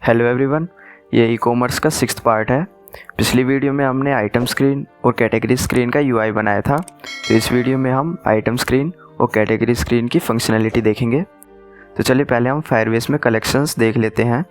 Hello everyone, ये e commerce का 6th part है। पिछली वीडियो में हमने आइटम स्क्रीन और कैटेगरी स्क्रीन का यूआई बनाया था। तो इस वीडियो में हम आइटम स्क्रीन और कैटेगरी स्क्रीन की फंक्शनैलिटी देखेंगे। तो चलिए पहले हम फायरबेस में कलेक्शंस देख लेते हैं।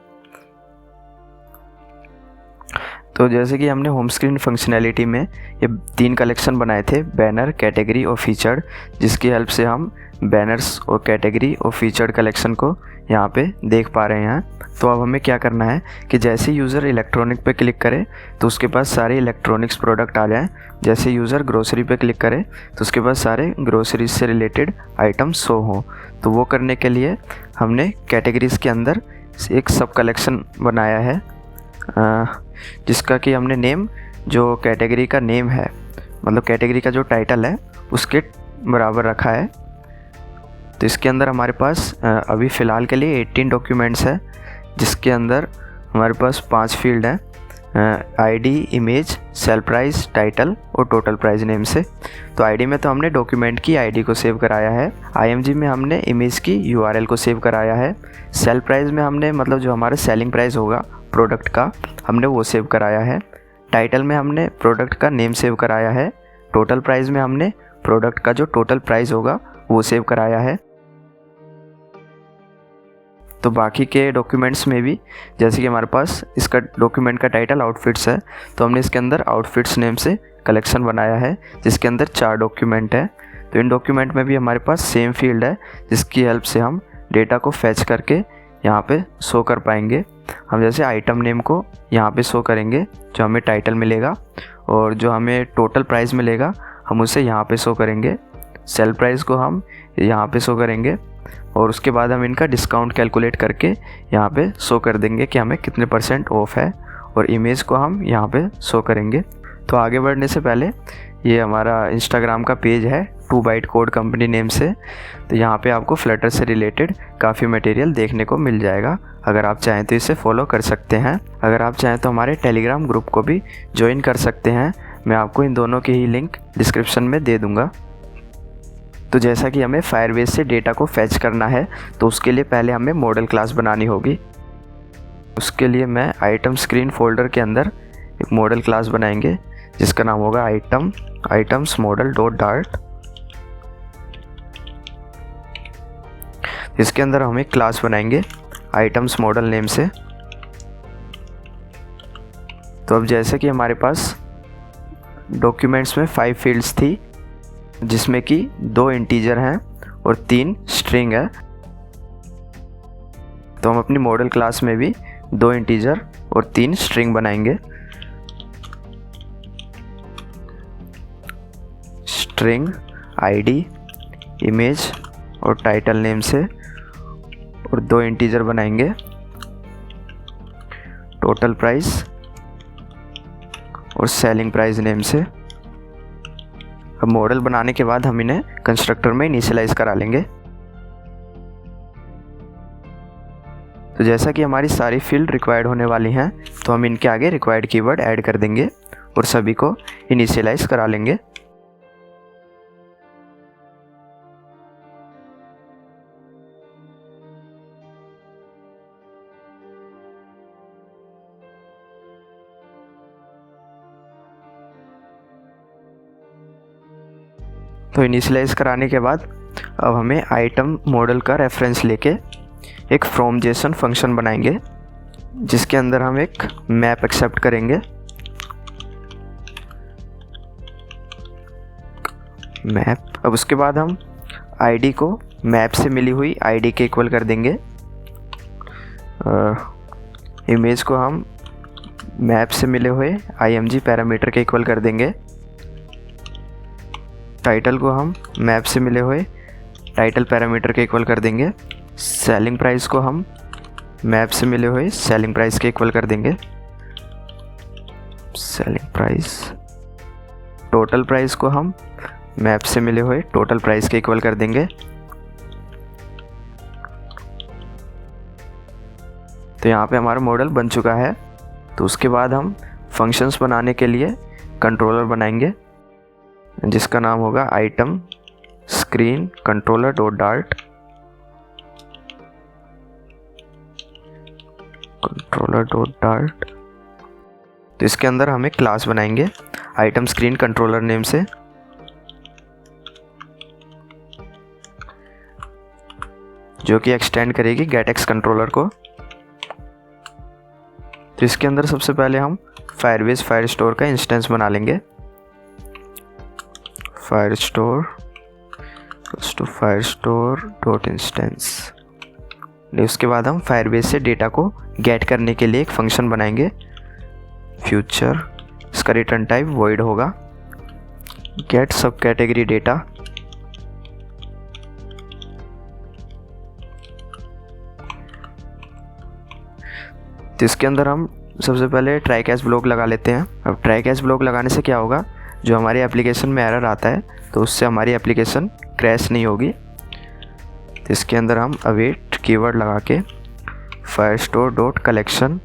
तो जैसे कि हमने होम स्क्रीन फंक्शनैलिटी में ये 3 कलेक्शन बनाए थे, बैनर, कैटेगरी और फीचर्ड, जिसकी हेल्प से हम बैनर्स और कैटेगरी और फीचर्ड कलेक्शन को यहाँ पे देख पा रहे हैं। तो अब हमें क्या करना है कि जैसे यूज़र इलेक्ट्रॉनिक पे क्लिक करे तो उसके पास सारे इलेक्ट्रॉनिक्स प्रोडक्ट आ जाएं। जैसे यूज़र ग्रोसरी पे क्लिक करे तो उसके पास सारे ग्रोसरी से रिलेटेड आइटम शो हों। तो वो करने के लिए हमने कैटेगरीज़ के अंदर एक सब कलेक्शन बनाया है, जिसका कि हमने नेम, जो कैटेगरी का नेम है, मतलब कैटेगरी का जो टाइटल है उसके बराबर रखा है। तो इसके अंदर हमारे पास अभी फ़िलहाल के लिए 18 डॉक्यूमेंट्स है, जिसके अंदर हमारे पास 5 फील्ड हैं, ID, image, sale price, title और टोटल प्राइस नेम से। तो आईडी में तो हमने डॉक्यूमेंट की आईडी को सेव कराया है, आईएमजी में हमने इमेज की यूआरएल को सेव कराया है, सेल प्राइस में हमने मतलब जो हमारा सेलिंग प्राइस होगा प्रोडक्ट का हमने वो सेव कराया है, टाइटल में हमने प्रोडक्ट का नेम सेव कराया है, टोटल प्राइस में हमने प्रोडक्ट का जो टोटल प्राइस होगा वो सेव कराया है। तो बाकी के डॉक्यूमेंट्स में भी जैसे कि हमारे पास इसका डॉक्यूमेंट का टाइटल आउटफिट्स है, तो हमने इसके अंदर आउटफिट्स नेम से कलेक्शन बनाया है, जिसके अंदर 4 डॉक्यूमेंट है। तो इन डॉक्यूमेंट में भी हमारे पास सेम फील्ड है, जिसकी हेल्प से हम डेटा को फैच करके यहाँ पे शो कर पाएंगे। हम जैसे आइटम नेम को यहाँ पे शो करेंगे, जो हमें टाइटल मिलेगा, और जो हमें टोटल प्राइस मिलेगा हम उसे यहाँ पे शो करेंगे, सेल प्राइस को हम यहाँ पे शो करेंगे, और उसके बाद हम इनका डिस्काउंट कैलकुलेट करके यहाँ पे शो कर देंगे कि हमें कितने % ऑफ है, और इमेज को हम यहाँ पे शो करेंगे। तो आगे बढ़ने से पहले ये हमारा इंस्टाग्राम का पेज है 2 बाइट कोड कंपनी नेम से। तो यहाँ पे आपको फ्लटर से रिलेटेड काफ़ी मटेरियल देखने को मिल जाएगा। अगर आप चाहें तो इसे फॉलो कर सकते हैं। अगर आप चाहें तो हमारे टेलीग्राम ग्रुप को भी ज्वाइन कर सकते हैं। मैं आपको इन दोनों की ही लिंक डिस्क्रिप्शन में दे दूँगा। तो जैसा कि हमें फायरबेस से डेटा को फैच करना है, तो उसके लिए पहले हमें मॉडल क्लास बनानी होगी। उसके लिए मैं आइटम स्क्रीन फोल्डर के अंदर एक मॉडल क्लास बनाएंगे, जिसका नाम होगा आइटम्स मॉडल डॉट डार्ट। इसके अंदर हम एक क्लास बनाएंगे आइटम्स मॉडल नेम से। तो अब जैसे कि हमारे पास डॉक्यूमेंट्स में 5 फील्ड्स थी, जिसमें कि 2 इंटीजर हैं और 3 स्ट्रिंग है। तो हम अपनी मॉडल क्लास में भी 2 इंटीजर और 3 स्ट्रिंग बनाएंगे। स्ट्रिंग आईडी, इमेज और टाइटल नेम से, और 2 इंटीजर बनाएंगे टोटल प्राइस और सेलिंग प्राइस नेम से। अब मॉडल बनाने के बाद हम इन्हें कंस्ट्रक्टर में इनिशियलाइज करा लेंगे। तो जैसा कि हमारी सारी फील्ड रिक्वायर्ड होने वाली हैं, तो हम इनके आगे रिक्वायर्ड कीवर्ड ऐड कर देंगे और सभी को इनिशियलाइज करा लेंगे। तो इनिशियलाइज कराने के बाद अब हमें आइटम मॉडल का रेफरेंस लेके एक फ्रॉम जेसन फंक्शन बनाएंगे, जिसके अंदर हम एक मैप एक्सेप्ट करेंगे। मैप, अब उसके बाद हम आईडी को मैप से मिली हुई आईडी के इक्वल कर देंगे। इमेज को हम मैप से मिले हुए आईएमजी पैरामीटर के इक्वल कर देंगे। टाइटल को हम मैप से मिले हुए टाइटल पैरामीटर के इक्वल कर देंगे। सेलिंग प्राइस को हम मैप से मिले हुए सेलिंग प्राइस के इक्वल कर देंगे। सेलिंग प्राइस, टोटल प्राइस को हम मैप से मिले हुए टोटल प्राइस के इक्वल कर देंगे। तो यहाँ पे हमारा मॉडल बन चुका है। तो उसके बाद हम फंक्शंस बनाने के लिए कंट्रोलर बनाएंगे, जिसका नाम होगा item screen controller dot dart. Controller dot dart. तो इसके अंदर हम एक क्लास बनाएंगे आइटम स्क्रीन कंट्रोलर नेम से, जो कि एक्सटेंड करेगी गेटएक्स कंट्रोलर को। तो इसके अंदर सबसे पहले हम फायरबेस फायरस्टोर का इंस्टेंस बना लेंगे। Firestore dot instance. उसके बाद हम फायरबेस से डेटा को गेट करने के लिए एक फंक्शन बनाएंगे फ्यूचर। इसका रिटर्न टाइप वॉइड होगा गेट सब कैटेगरी डेटा। तो इसके अंदर हम सबसे पहले ट्राई कैच ब्लॉक लगा लेते हैं। अब ट्राई कैच ब्लॉक लगाने से क्या होगा, जो हमारी एप्लीकेशन में एरर आता है तो उससे हमारी एप्लीकेशन क्रैश नहीं होगी। तो इसके अंदर हम अवेट कीवर्ड लगा के फायरस्टोर डॉट कलेक्शन।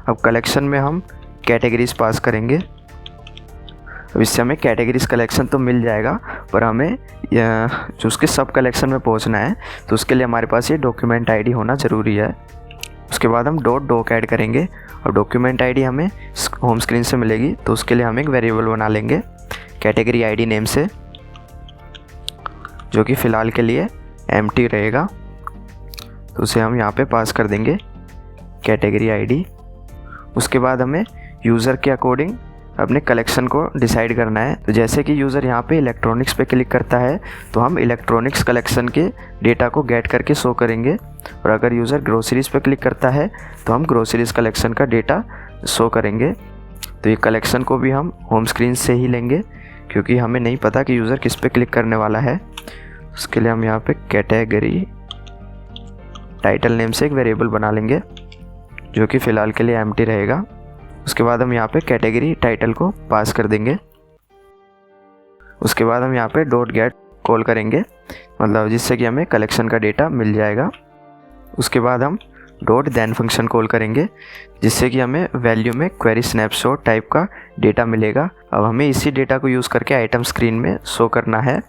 अब कलेक्शन में हम कैटेगरीज पास करेंगे। अब इससे हमें कैटेगरीज कलेक्शन तो मिल जाएगा, पर हमें जो उसके सब कलेक्शन में पहुंचना है तो उसके लिए हमारे पास ये डॉक्यूमेंट आईडी होना ज़रूरी है। उसके बाद हम डॉट डॉक ऐड करेंगे और डॉक्यूमेंट आईडी हमें होम स्क्रीन से मिलेगी। तो उसके लिए हम एक वेरिएबल बना लेंगे कैटेगरी आईडी नेम से, जो कि फ़िलहाल के लिए एम्प्टी रहेगा। तो उसे हम यहाँ पे पास कर देंगे कैटेगरी आईडी। उसके बाद हमें यूज़र के अकॉर्डिंग अपने कलेक्शन को डिसाइड करना है। तो जैसे कि यूज़र यहाँ पे इलेक्ट्रॉनिक्स पे क्लिक करता है तो हम इलेक्ट्रॉनिक्स कलेक्शन के डेटा को गेट करके शो करेंगे, और अगर यूज़र ग्रोसरीज पे क्लिक करता है तो हम ग्रोसरीज कलेक्शन का डेटा शो करेंगे। तो ये कलेक्शन को भी हम होम स्क्रीन से ही लेंगे, क्योंकि हमें नहीं पता कि यूज़र किस पे क्लिक करने वाला है। उसके लिए हम यहाँ पे कैटेगरी टाइटल नेम से एक वेरिएबल बना लेंगे, जो कि फ़िलहाल के लिए एम्प्टी रहेगा। उसके बाद हम यहाँ पे कैटेगरी टाइटल को पास कर देंगे। उसके बाद हम यहाँ पे डॉट गेट कॉल करेंगे, मतलब जिससे कि हमें कलेक्शन का डेटा मिल जाएगा। उसके बाद हम डॉट देन फंक्शन कॉल करेंगे, जिससे कि हमें वैल्यू में क्वेरी स्नैपशॉट टाइप का डेटा मिलेगा। अब हमें इसी डेटा को यूज़ करके आइटम स्क्रीन में शो करना है।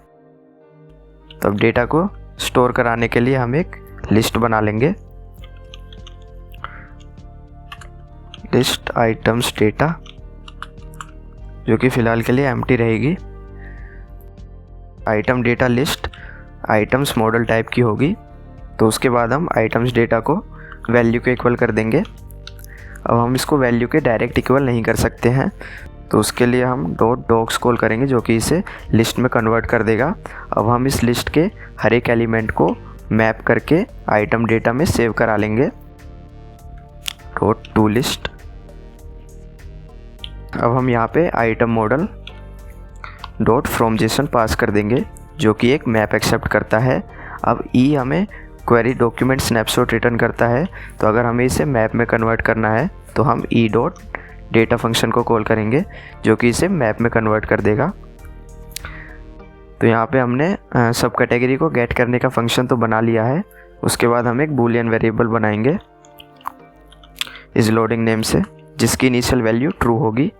तो अब डेटा को स्टोर कराने के लिए हम एक लिस्ट बना लेंगे, लिस्ट आइटम्स डेटा, जो कि फ़िलहाल के लिए एम्प्टी रहेगी। Item data list items model type की होगी। तो उसके बाद हम आइटम्स डेटा को वैल्यू के इक्वल कर देंगे। अब हम इसको वैल्यू के डायरेक्ट इक्वल नहीं कर सकते हैं, तो उसके लिए हम डॉट डॉक्स कॉल करेंगे, जो कि इसे लिस्ट में कन्वर्ट कर देगा। अब हम इस लिस्ट के हर एक एलिमेंट को मैप करके आइटम डेटा में सेव करा लेंगे डॉट टू लिस्ट। अब हम यहाँ पे item model dot from JSON pass कर देंगे, जो कि एक मैप एक्सेप्ट करता है। अब ई हमें क्वेरी डॉक्यूमेंट स्नैपशॉट रिटर्न करता है, तो अगर हमें इसे मैप में कन्वर्ट करना है तो हम ई डॉट डेटा फंक्शन को कॉल करेंगे, जो कि इसे मैप में कन्वर्ट कर देगा। तो यहाँ पे हमने सब कैटेगरी को गेट करने का फंक्शन तो बना लिया है। उसके बाद हम एक बूलियन वेरिएबल बनाएंगे इस लोडिंग नेम से, जिसकी इनिशियल वैल्यू ट्रू होगी,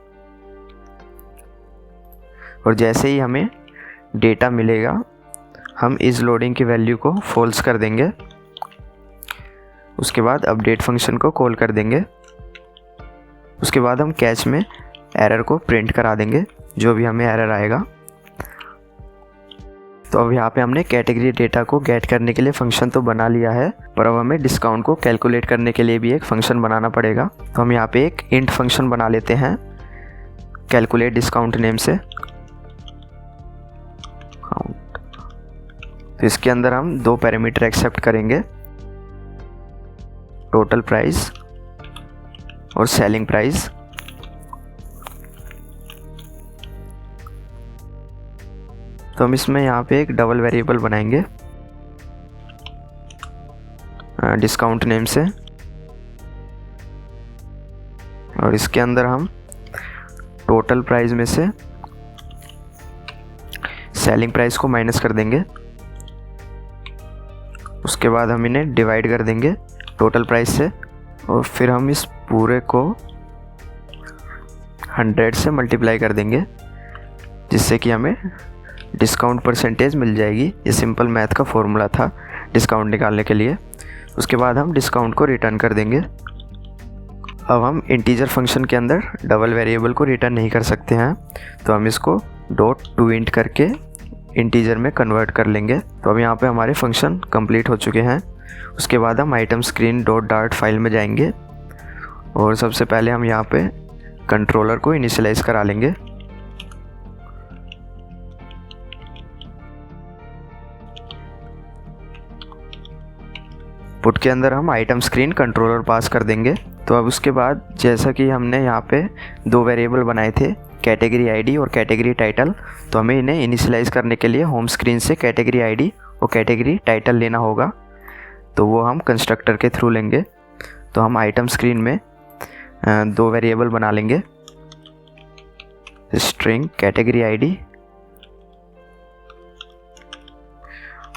और जैसे ही हमें डेटा मिलेगा हम इस लोडिंग की वैल्यू को फॉल्स कर देंगे। उसके बाद अपडेट फंक्शन को कॉल कर देंगे। उसके बाद हम कैच में एरर को प्रिंट करा देंगे, जो भी हमें एरर आएगा। तो अब यहाँ पे हमने कैटेगरी डेटा को गेट करने के लिए फंक्शन तो बना लिया है, पर अब हमें डिस्काउंट को कैलकुलेट करने के लिए भी एक फंक्शन बनाना पड़ेगा। तो हम यहाँ पे एक इंट फंक्शन बना लेते हैं कैलकुलेट डिस्काउंट नेम से। तो इसके अंदर हम दो पैरामीटर एक्सेप्ट करेंगे, टोटल प्राइस और सेलिंग प्राइस। तो हम इसमें यहाँ पे एक डबल वेरिएबल बनाएंगे डिस्काउंट नेम से, और इसके अंदर हम टोटल प्राइस में से सेलिंग प्राइस को माइनस कर देंगे। उसके बाद हम इन्हें डिवाइड कर देंगे टोटल प्राइस से, और फिर हम इस पूरे को 100 से मल्टीप्लाई कर देंगे, जिससे कि हमें डिस्काउंट परसेंटेज मिल जाएगी। ये सिंपल मैथ का फॉर्मूला था डिस्काउंट निकालने के लिए। उसके बाद हम डिस्काउंट को रिटर्न कर देंगे। अब हम इंटीजर फंक्शन के अंदर डबल वेरिएबल को रिटर्न नहीं कर सकते हैं, तो हम इसको डॉट टू इंट करके इंटीजर में कन्वर्ट कर लेंगे। तो अब यहाँ पे हमारे फंक्शन कंप्लीट हो चुके हैं। उसके बाद हम item screen dot dart file में जाएंगे और सबसे पहले हम यहाँ पे कंट्रोलर को इनिशियलाइज करा लेंगे। पुट के अंदर हम आइटम स्क्रीन कंट्रोलर पास कर देंगे। तो अब उसके बाद जैसा कि हमने यहाँ पे दो वेरिएबल बनाए थे, कैटेगरी आईडी और कैटेगरी टाइटल, तो हमें इन्हें इनिशियलाइज करने के लिए होम स्क्रीन से कैटेगरी आईडी और कैटेगरी टाइटल लेना होगा। तो वो हम कंस्ट्रक्टर के थ्रू लेंगे। तो हम आइटम स्क्रीन में दो वेरिएबल बना लेंगे, स्ट्रिंग कैटेगरी आईडी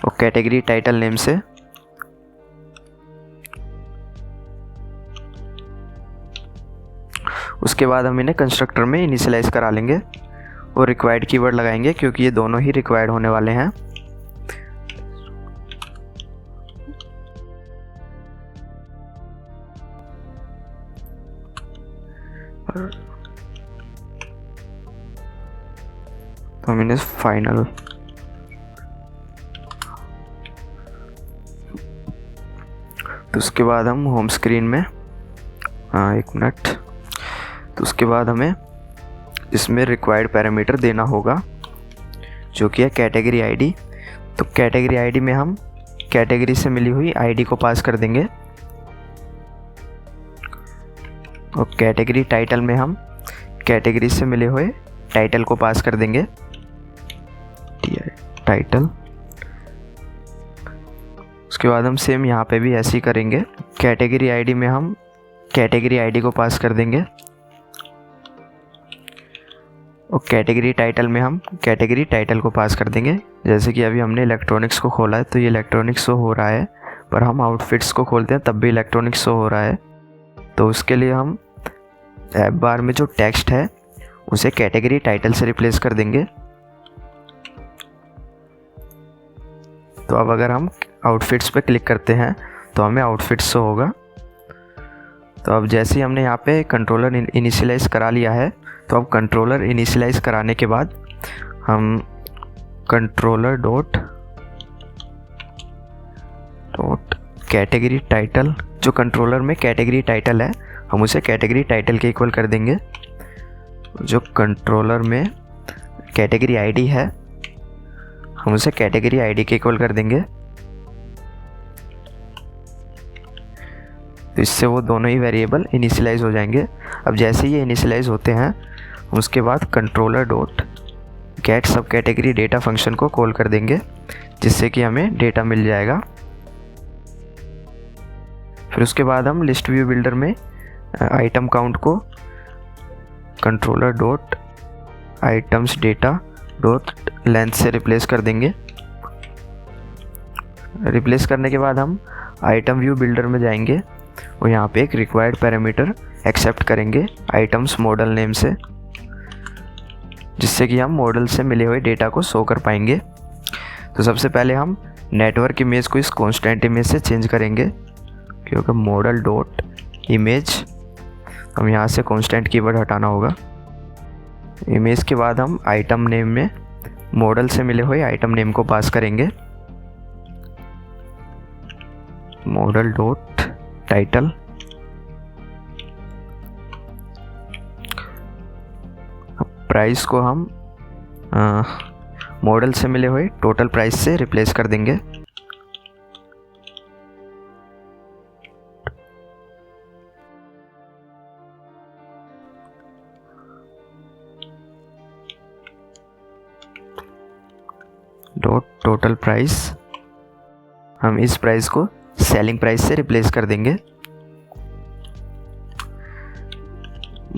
और कैटेगरी टाइटल नेम से। उसके बाद हम इन्हें कंस्ट्रक्टर में इनिशियलाइज करा लेंगे और रिक्वायर्ड कीवर्ड लगाएंगे क्योंकि ये दोनों ही रिक्वायर्ड होने वाले हैं। तो हम इन्हें फाइनल तो उसके बाद हम होम स्क्रीन में एक मिनट, तो उसके बाद हमें इसमें रिक्वायर्ड पैरामीटर देना होगा जो कि है कैटेगरी आईडी। तो कैटेगरी आईडी में हम कैटेगरी से मिली हुई आईडी को पास कर देंगे और कैटेगरी टाइटल में हम कैटेगरी से मिले हुए टाइटल को पास कर देंगे, टाइटल। उसके बाद हम सेम यहाँ पे भी ऐसे ही करेंगे। कैटेगरी आईडी में हम कैटेगरी आईडी को पास कर देंगे और कैटेगरी टाइटल में हम कैटेगरी टाइटल को पास कर देंगे। जैसे कि अभी हमने इलेक्ट्रॉनिक्स को खोला है तो ये इलेक्ट्रॉनिक्स शो हो रहा है, पर हम आउटफिट्स को खोलते हैं तब भी इलेक्ट्रॉनिक्स शो हो रहा है। तो उसके लिए हम ऐप बार में जो टेक्स्ट है उसे कैटेगरी टाइटल से रिप्लेस कर देंगे। तो अब अगर हम आउटफिट्स पे क्लिक करते हैं तो हमें आउटफिट्स शो होगा। तो अब जैसे ही हमने यहाँ पे कंट्रोलर इनिशियलाइज करा लिया है, तो अब कंट्रोलर इनिशियलाइज कराने के बाद हम कंट्रोलर डॉट कैटेगरी टाइटल, जो कंट्रोलर में कैटेगरी टाइटल है हम उसे कैटेगरी टाइटल के इक्वल कर देंगे। जो कंट्रोलर में कैटेगरी आईडी है हम उसे कैटेगरी आईडी के इक्वल कर देंगे। तो इससे वो दोनों ही वेरिएबल इनिशियलाइज हो जाएंगे। अब जैसे ये इनिशियलाइज होते हैं उसके बाद कंट्रोलर डॉट गेट सब कैटेगरी डेटा फंक्शन को कॉल कर देंगे, जिससे कि हमें डेटा मिल जाएगा। फिर उसके बाद हम लिस्ट व्यू बिल्डर में आइटम काउंट को controller dot items data dot length से रिप्लेस कर देंगे। रिप्लेस करने के बाद हम आइटम व्यू बिल्डर में जाएंगे और यहाँ पे एक रिक्वायर्ड पैरामीटर एक्सेप्ट करेंगे आइटम्स मॉडल नेम से, जिससे कि हम मॉडल से मिले हुए डेटा को शो कर पाएंगे। तो सबसे पहले हम नेटवर्क इमेज को इस कांस्टेंट इमेज से चेंज करेंगे, क्योंकि मॉडल डॉट इमेज, हम यहाँ से कांस्टेंट कीवर्ड हटाना होगा। इमेज के बाद हम आइटम नेम में मॉडल से मिले हुए आइटम नेम को पास करेंगे, मॉडल डॉट टाइटल। प्राइस को हम मॉडल से मिले हुए टोटल प्राइस से रिप्लेस कर देंगे। डॉट टोटल प्राइस, हम इस प्राइस को सेलिंग प्राइस से रिप्लेस कर देंगे,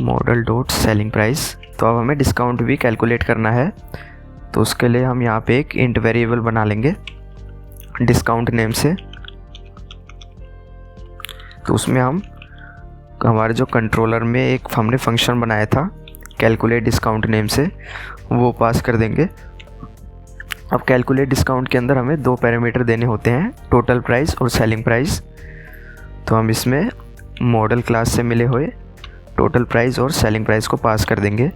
मॉडल डॉट सेलिंग प्राइस। तो अब हमें डिस्काउंट भी कैलकुलेट करना है, तो उसके लिए हम यहाँ पे एक इंट वेरिएबल बना लेंगे डिस्काउंट नेम से। तो उसमें हम हमारे जो कंट्रोलर में एक हमने फंक्शन बनाया था कैलकुलेट डिस्काउंट नेम से, वो पास कर देंगे। अब कैलकुलेट डिस्काउंट के अंदर हमें दो पैरामीटर देने होते हैं, टोटल प्राइस और सेलिंग प्राइस। तो हम इसमें मॉडल क्लास से मिले हुए टोटल प्राइस और सेलिंग प्राइस को पास कर देंगे।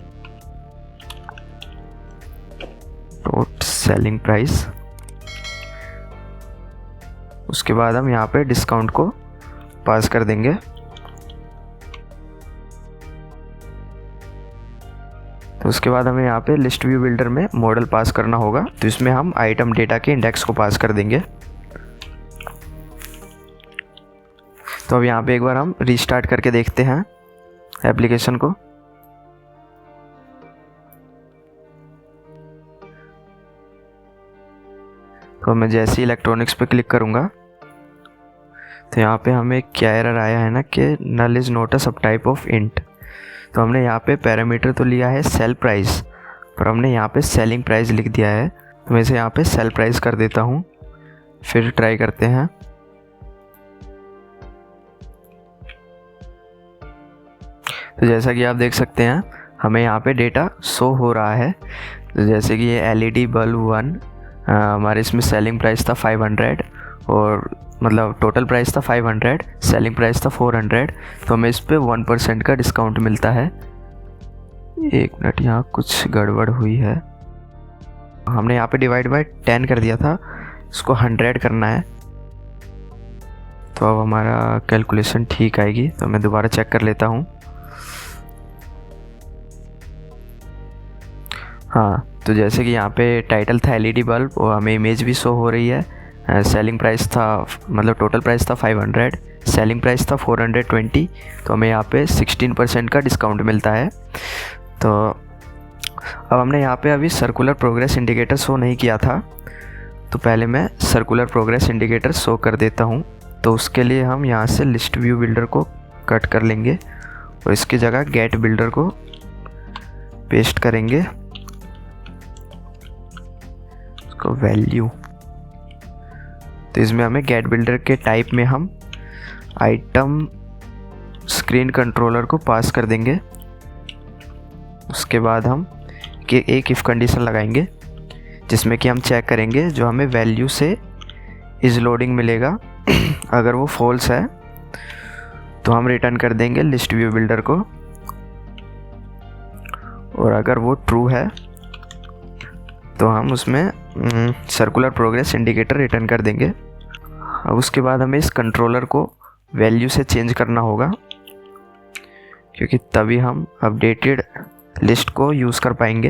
टोटल सेलिंग प्राइस, उसके बाद हम यहाँ पे डिस्काउंट को पास कर देंगे। तो उसके बाद हमें यहाँ पे लिस्ट व्यू बिल्डर में मॉडल पास करना होगा, तो इसमें हम आइटम डेटा के इंडेक्स को पास कर देंगे। तो अब यहाँ पे एक बार हम रीस्टार्ट करके देखते हैं एप्लीकेशन को। तो मैं जैसे ही इलेक्ट्रॉनिक्स पे क्लिक करूँगा तो यहाँ पे हमें क्या एरर आया है ना कि नल इज़ नॉट अ सब टाइप ऑफ इंट। तो हमने यहाँ पे पैरामीटर तो लिया है सेल प्राइस, पर हमने यहाँ पे सेलिंग प्राइस लिख दिया है। तो मैं इसे यहाँ पे सेल प्राइस कर देता हूँ, फिर ट्राई करते हैं। तो जैसा कि आप देख सकते हैं हमें यहाँ पे डेटा शो हो रहा है। तो जैसे कि ये LED बल्ब 1 हमारे इसमें सेलिंग प्राइस था 500 और मतलब टोटल प्राइस था 500, सेलिंग प्राइस था 400। तो हमें इस पे 1% का डिस्काउंट मिलता है। एक मिनट, यहाँ कुछ गड़बड़ हुई है। हमने यहाँ पे डिवाइड बाय 10 कर दिया था, इसको 100 करना है। तो अब हमारा कैलकुलेशन ठीक आएगी। तो मैं दोबारा चेक कर लेता हूँ। हाँ, तो जैसे कि यहाँ पे टाइटल था LED बल्ब और हमें इमेज भी शो हो रही है। सेलिंग प्राइस था मतलब टोटल प्राइस था 500, सेलिंग प्राइस था 420। तो हमें यहाँ पे 16% का डिस्काउंट मिलता है। तो अब हमने यहाँ पे अभी सर्कुलर प्रोग्रेस इंडिकेटर शो नहीं किया था, तो पहले मैं सर्कुलर प्रोग्रेस इंडिकेटर शो कर देता हूँ। तो उसके लिए हम यहाँ से लिस्ट व्यू बिल्डर को कट कर लेंगे और इसकी जगह गेट बिल्डर को पेस्ट करेंगे, इसको वैल्यू। तो इसमें हमें गेट बिल्डर के टाइप में हम आइटम स्क्रीन कंट्रोलर को पास कर देंगे। उसके बाद हम एक इफ़ कंडीशन लगाएंगे जिसमें कि हम चेक करेंगे जो हमें वैल्यू से इज लोडिंग मिलेगा। अगर वो फॉल्स है तो हम रिटर्न कर देंगे लिस्ट व्यू बिल्डर को, और अगर वो ट्रू है तो हम उसमें सर्कुलर प्रोग्रेस इंडिकेटर रिटर्न कर देंगे। अब उसके बाद हमें इस कंट्रोलर को वैल्यू से चेंज करना होगा, क्योंकि तभी हम अपडेटेड लिस्ट को यूज़ कर पाएंगे।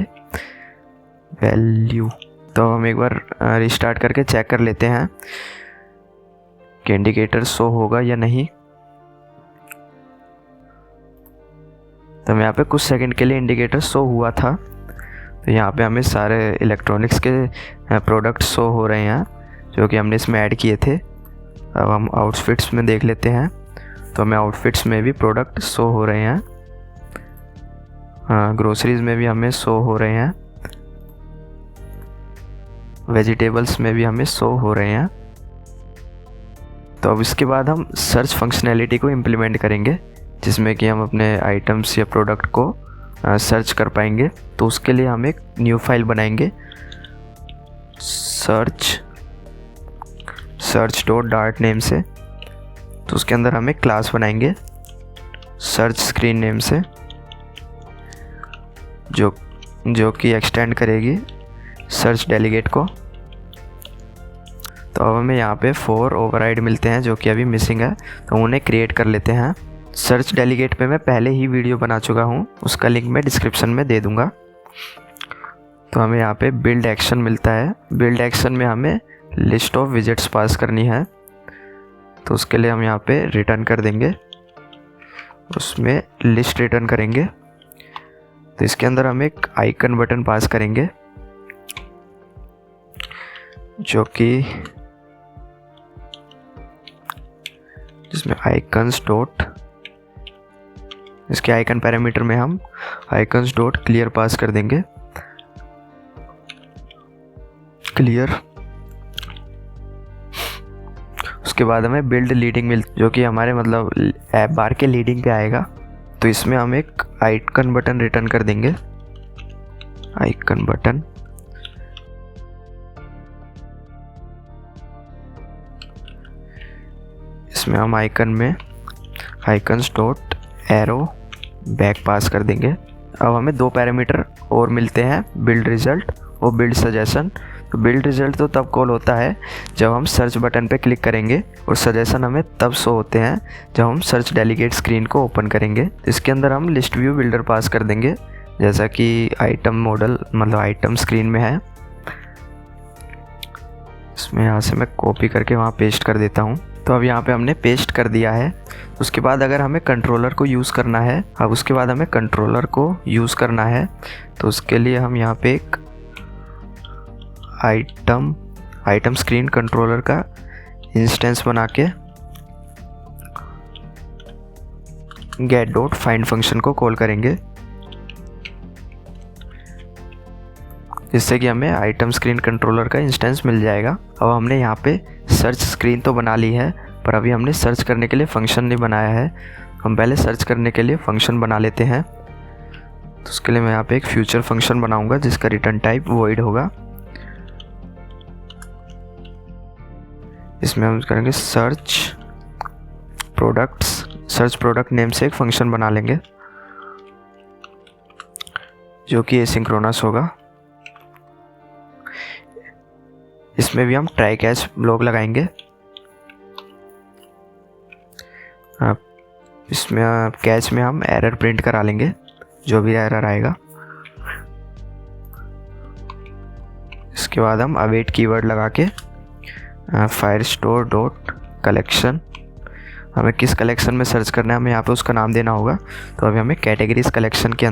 वैल्यू, तो हम एक बार रिस्टार्ट करके चेक कर लेते हैं कि इंडिकेटर शो होगा या नहीं। तो यहाँ पे कुछ सेकंड के लिए इंडिकेटर शो हुआ था। तो यहाँ पे हमें सारे इलेक्ट्रॉनिक्स के प्रोडक्ट शो हो रहे हैं जो कि हमने इसमें ऐड किए थे। अब हम आउटफिट्स में देख लेते हैं, तो हमें आउटफिट्स में भी प्रोडक्ट शो हो रहे हैं। हाँ, ग्रोसरीज में भी हमें शो हो रहे हैं, वेजिटेबल्स में भी हमें शो हो रहे हैं। तो अब इसके बाद हम सर्च फंक्शनैलिटी को इम्प्लीमेंट करेंगे, जिसमें कि हम अपने आइटम्स या प्रोडक्ट को सर्च कर पाएंगे। तो उसके लिए हम एक न्यू फाइल बनाएंगे, सर्च डॉट डार्ट नेम से। तो उसके अंदर हम एक क्लास बनाएंगे सर्च स्क्रीन नेम से, जो कि एक्सटेंड करेगी सर्च डेलीगेट को। तो अब हमें यहाँ पे 4 ओवरराइड मिलते हैं जो कि अभी मिसिंग है, तो उन्हें क्रिएट कर लेते हैं। सर्च डेलीगेट पे मैं पहले ही वीडियो बना चुका हूँ, उसका लिंक मैं डिस्क्रिप्शन में दे दूँगा। तो हमें यहाँ पे बिल्ड एक्शन मिलता है। बिल्ड एक्शन में हमें लिस्ट ऑफ विजिट्स पास करनी है, तो उसके लिए हम यहाँ पे रिटर्न कर देंगे, उसमें लिस्ट रिटर्न करेंगे। तो इसके अंदर हम एक आइकन बटन पास करेंगे जो कि जिसमें आइकन्स डॉट, इसके आइकन पैरामीटर में हम आइकन्स डॉट क्लियर पास कर देंगे। क्लियर, उसके बाद हमें बिल्ड लीडिंग मिल, जो कि हमारे मतलब ऐप बार के लीडिंग पे आएगा। तो इसमें हम एक आइकन बटन रिटर्न कर देंगे, आइकन बटन। इसमें हम आइकन में आइकन्स डॉट एरो बैक पास कर देंगे। अब हमें 2 पैरामीटर और मिलते हैं, बिल्ड रिजल्ट और बिल्ड सजेशन। तो बिल्ड रिजल्ट तो तब कॉल होता है जब हम सर्च बटन पे क्लिक करेंगे, और सजेशन हमें तब शो होते हैं जब हम सर्च डेलीगेट स्क्रीन को ओपन करेंगे। इसके अंदर हम लिस्ट व्यू बिल्डर पास कर देंगे, जैसा कि आइटम मॉडल मतलब आइटम स्क्रीन में है। इसमें यहाँ से मैं कॉपी करके वहाँ पेस्ट कर देता हूँ। तो अब यहाँ पे हमने पेस्ट कर दिया है। उसके बाद अगर हमें कंट्रोलर को यूज़ करना है, अब उसके बाद हमें कंट्रोलर को यूज़ करना है, तो उसके लिए हम यहाँ पे एक आइटम स्क्रीन कंट्रोलर का इंस्टेंस बना के गेट डॉट फाइंड फंक्शन को कॉल करेंगे, जिससे कि हमें आइटम स्क्रीन कंट्रोलर का इंस्टेंस मिल जाएगा। अब हमने यहाँ पे सर्च स्क्रीन तो बना ली है, पर अभी हमने सर्च करने के लिए फंक्शन नहीं बनाया है। हम पहले सर्च करने के लिए फंक्शन बना लेते हैं। तो उसके लिए मैं यहाँ पे एक फ्यूचर फंक्शन बनाऊंगा जिसका रिटर्न टाइप वॉइड होगा। इसमें हम करेंगे सर्च प्रोडक्ट नेम से एक फंक्शन बना लेंगे जो कि एसिंक्रोनस होगा। इसमें भी हम ट्राई कैच ब्लॉक लगाएंगे। इसमें कैच में हम एरर प्रिंट करा लेंगे, जो भी एरर आएगा। इसके बाद हम अवेट कीवर्ड लगा के फायरस्टोर डॉट कलेक्शन, हमें किस कलेक्शन में सर्च करना है हमें यहाँ पे उसका नाम देना होगा। तो अभी हमें कैटेगरीज कलेक्शन के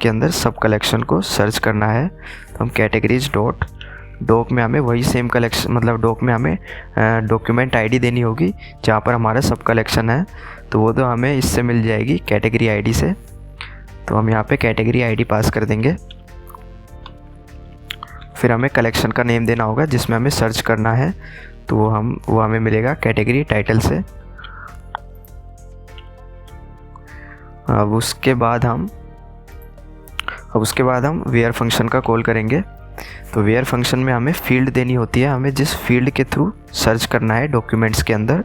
अंदर सब कलेक्शन को सर्च करना है। तो हम कैटेगरीज डॉट डॉक में हमें वही सेम कलेक्शन मतलब डॉक में हमें डॉक्यूमेंट आईडी देनी होगी जहाँ पर हमारा सब कलेक्शन है। तो वो तो हमें इससे मिल जाएगी कैटेगरी आईडी से। तो हम यहाँ पे कैटेगरी आईडी पास कर देंगे। फिर हमें कलेक्शन का नेम देना होगा जिसमें हमें सर्च करना है, तो वो हमें मिलेगा कैटेगरी टाइटल से। अब उसके बाद हम वेयर फंक्शन का कॉल करेंगे। तो वेयर फंक्शन में हमें फील्ड देनी होती है, हमें जिस फील्ड के थ्रू सर्च करना है डॉक्यूमेंट्स के अंदर।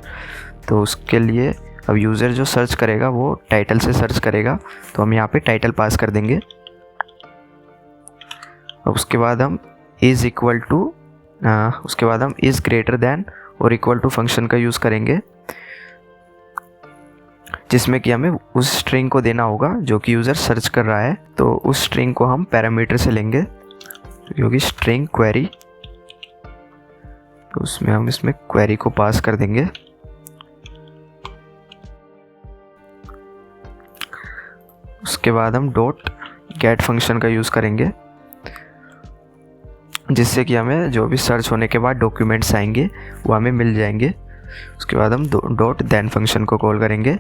तो उसके लिए अब यूज़र जो सर्च करेगा वो टाइटल से सर्च करेगा, तो हम यहाँ पे टाइटल पास कर देंगे। अब उसके बाद हम इज़ ग्रेटर दैन और इक्वल टू फंक्शन का यूज़ करेंगे, जिसमें कि हमें उस स्ट्रिंग को देना होगा जो कि यूज़र सर्च कर रहा है। तो उस स्ट्रिंग को हम पैरामीटर से लेंगे, क्योंकि स्ट्रिंग क्वेरी, तो उसमें हम इसमें क्वेरी को पास कर देंगे। उसके बाद हम डॉट गेट फंक्शन का यूज़ करेंगे, जिससे कि हमें जो भी सर्च होने के बाद डॉक्यूमेंट्स आएंगे वो हमें मिल जाएंगे। उसके बाद हम डॉट देन फंक्शन को कॉल करेंगे,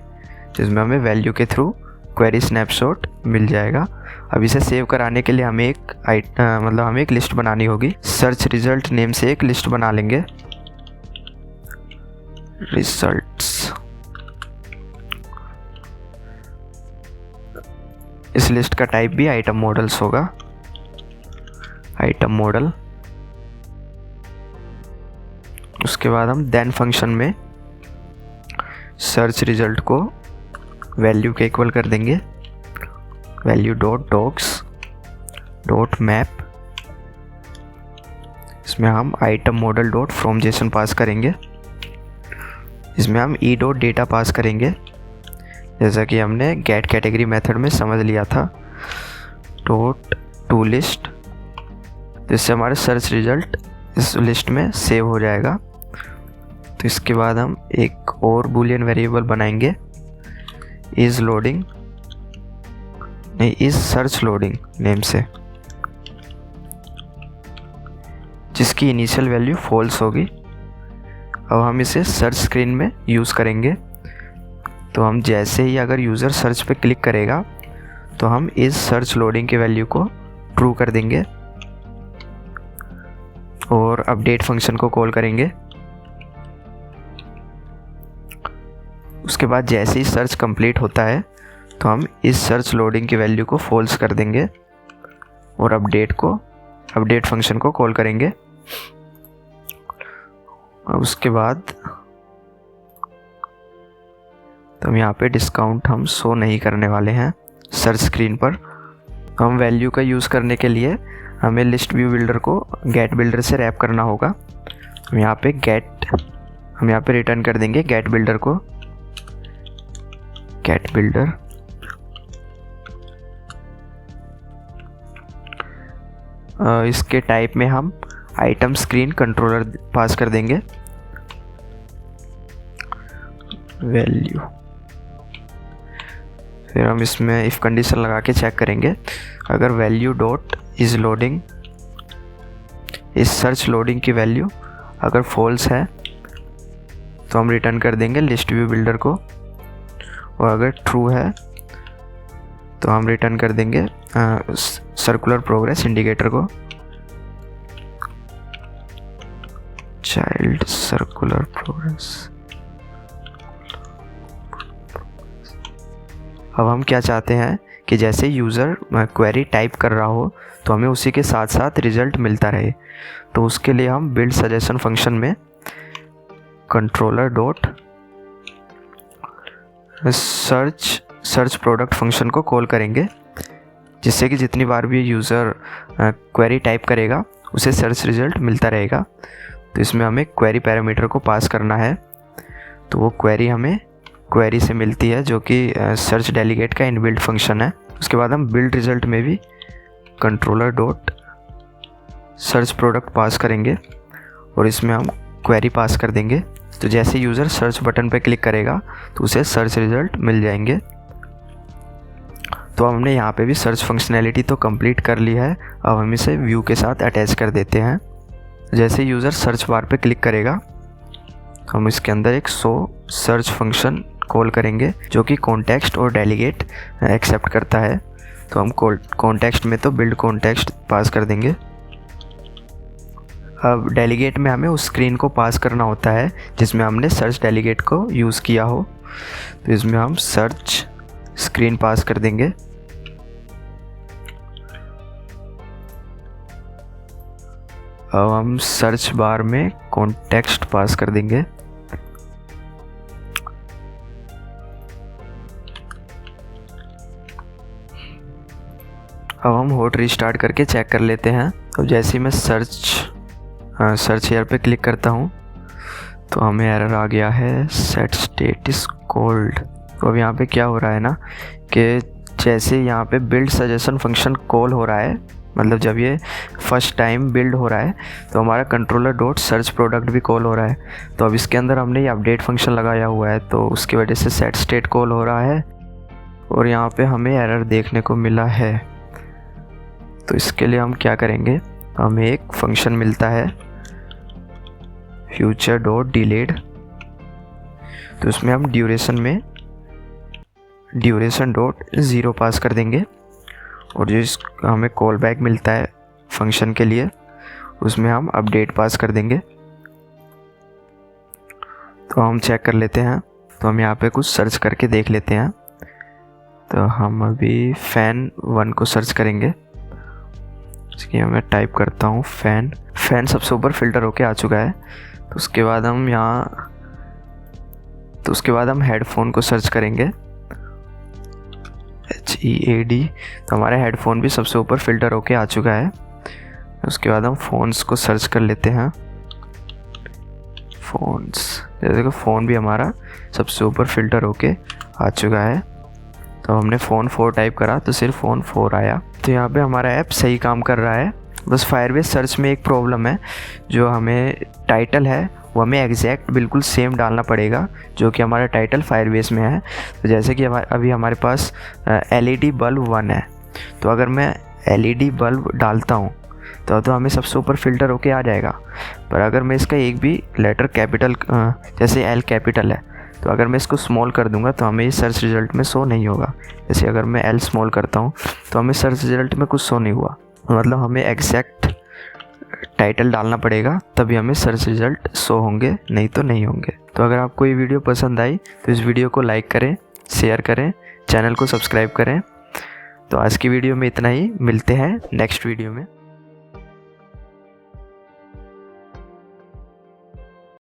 जिसमें हमें वैल्यू के थ्रू क्वेरी स्नैपशॉट मिल जाएगा। अब इसे सेव कराने के लिए हमें एक लिस्ट बनानी होगी। सर्च रिजल्ट नेम से एक लिस्ट बना लेंगे, रिजल्ट्स। इस लिस्ट का टाइप भी आइटम मॉडल्स होगा, आइटम मॉडल। उसके बाद हम देन फंक्शन में सर्च रिजल्ट को वैल्यू के इक्वल कर देंगे, value dot docs dot map. इसमें हम item model dot from JSON pass करेंगे। इसमें हम ई डॉट डेटा पास करेंगे, जैसा कि हमने गेट कैटेगरी मेथड में समझ लिया था। डॉट टू लिस्ट, जिससे हमारे सर्च रिजल्ट इस लिस्ट में सेव हो जाएगा। तो इसके बाद हम एक और बूलियन वेरिएबल बनाएंगे, इज़ सर्च लोडिंग नेम से, जिसकी इनिशियल वैल्यू फॉल्स होगी। अब हम इसे सर्च स्क्रीन में यूज़ करेंगे। तो हम जैसे ही अगर यूज़र सर्च पे क्लिक करेगा तो हम इस सर्च लोडिंग के वैल्यू को ट्रू कर देंगे और अपडेट फंक्शन को कॉल करेंगे। उसके बाद जैसे ही सर्च कंप्लीट होता है तो हम इस सर्च लोडिंग की वैल्यू को फॉल्स कर देंगे और अपडेट फंक्शन को कॉल करेंगे। अब उसके बाद तो हम यहाँ पे डिस्काउंट हम शो नहीं करने वाले हैं सर्च स्क्रीन पर। हम वैल्यू का यूज़ करने के लिए हमें लिस्ट व्यू बिल्डर को गेट बिल्डर से रैप करना होगा। हम यहाँ पे रिटर्न कर देंगे गेट बिल्डर को, गेट बिल्डर। इसके टाइप में हम आइटम स्क्रीन कंट्रोलर पास कर देंगे, वैल्यू। फिर हम इसमें इफ़ कंडीशन लगा के चेक करेंगे, अगर वैल्यू डॉट इज़ लोडिंग, इस सर्च लोडिंग की वैल्यू अगर फॉल्स है तो हम रिटर्न कर देंगे लिस्ट व्यू बिल्डर को, और अगर ट्रू है तो हम रिटर्न कर देंगे सर्कुलर प्रोग्रेस इंडिकेटर को, चाइल्ड सर्कुलर प्रोग्रेस। अब हम क्या चाहते हैं कि जैसे यूज़र क्वेरी टाइप कर रहा हो तो हमें उसी के साथ साथ रिज़ल्ट मिलता रहे। तो उसके लिए हम बिल्ड सजेशन फंक्शन में controller dot search product function को कॉल करेंगे, जिससे कि जितनी बार भी यूज़र क्वेरी टाइप करेगा उसे सर्च रिज़ल्ट मिलता रहेगा। तो इसमें हमें क्वेरी पैरामीटर को पास करना है, तो वो क्वेरी हमें क्वेरी से मिलती है जो कि सर्च डेलीगेट का इनबिल्ट फंक्शन है। उसके बाद हम बिल्ड रिज़ल्ट में भी कंट्रोलर डॉट सर्च प्रोडक्ट पास करेंगे और इसमें हम क्वेरी पास कर देंगे। तो जैसे यूज़र सर्च बटन पर क्लिक करेगा तो उसे सर्च रिज़ल्ट मिल जाएंगे। तो हमने यहाँ पे भी सर्च फंक्शनैलिटी तो कंप्लीट कर ली है। अब हम इसे व्यू के साथ अटैच कर देते हैं। जैसे यूज़र सर्च बार पे क्लिक करेगा हम इसके अंदर एक शो सर्च फंक्शन कॉल करेंगे जो कि कॉन्टेक्स्ट और डेलीगेट एक्सेप्ट करता है। तो हम कॉन्टेक्स्ट में तो बिल्ड कॉन्टेक्स्ट पास कर देंगे। अब डेलीगेट में हमें उस स्क्रीन को पास करना होता है जिसमें हमने सर्च डेलीगेट को यूज़ किया हो। तो इसमें हम सर्च स्क्रीन पास कर देंगे। अब हम सर्च बार में कॉन्टेक्स्ट पास कर देंगे। अब हम हॉट रीस्टार्ट करके चेक कर लेते हैं। तो जैसे ही मैं सर्च एयर पे क्लिक करता हूँ तो हमें एरर आ गया है सेट स्टेट इज कोल्ड। तो अब यहाँ पे क्या हो रहा है ना कि जैसे यहाँ पे बिल्ड सजेशन फंक्शन कॉल हो रहा है, मतलब जब ये फर्स्ट टाइम बिल्ड हो रहा है तो हमारा कंट्रोलर डॉट सर्च प्रोडक्ट भी कॉल हो रहा है। तो अब इसके अंदर हमने ये अपडेट फंक्शन लगाया हुआ है तो उसकी वजह से सेट स्टेट कॉल हो रहा है और यहाँ पे हमें एरर देखने को मिला है। तो इसके लिए हम क्या करेंगे, हमें एक फंक्शन मिलता है फ्यूचर डॉट डिलेड। तो उसमें हम ड्यूरेशन डॉट 0 पास कर देंगे और जो हमें कॉल बैक मिलता है फंक्शन के लिए उसमें हम अपडेट पास कर देंगे। तो हम चेक कर लेते हैं। तो हम यहाँ पे कुछ सर्च करके देख लेते हैं। तो हम अभी फैन 1 को सर्च करेंगे। इसकी मैं टाइप करता हूँ फैन सबसे ऊपर फिल्टर होके आ चुका है। तो उसके बाद हम हेडफोन को सर्च करेंगे HEAD। तो हमारा हेडफोन भी सबसे ऊपर फिल्टर होके आ चुका है। उसके बाद हम फ़ोन्स को सर्च कर लेते हैं। फ़ोन्स, जैसे कि फ़ोन भी हमारा सबसे ऊपर फिल्टर होके आ चुका है। तो हमने फ़ोन 4 टाइप करा तो सिर्फ फ़ोन 4 आया। तो यहाँ पे हमारा ऐप सही काम कर रहा है। बस फायरबेस सर्च में एक प्रॉब्लम है, जो हमें टाइटल है वो हमें एग्जैक्ट बिल्कुल सेम डालना पड़ेगा जो कि हमारा टाइटल फायरबेस में है। तो जैसे कि अभी हमारे पास LED बल्ब 1 है, तो अगर मैं LED बल्ब डालता हूँ तो हमें सबसे ऊपर फिल्टर होके आ जाएगा। पर अगर मैं इसका एक भी लेटर कैपिटल जैसे L कैपिटल है तो अगर मैं इसको स्मॉल कर दूंगा तो हमें ये सर्च रिज़ल्ट में शो नहीं होगा। जैसे अगर मैं L स्मॉल करता हूँ तो हमें सर्च रिज़ल्ट में कुछ शो नहीं हुआ। मतलब हमें एग्जैक्ट टाइटल डालना पड़ेगा तभी हमें सर्च रिज़ल्ट शो होंगे, नहीं तो नहीं होंगे। तो अगर आपको ये वीडियो पसंद आई तो इस वीडियो को लाइक करें, शेयर करें, चैनल को सब्सक्राइब करें। तो आज की वीडियो में इतना ही, मिलते हैं नेक्स्ट वीडियो में।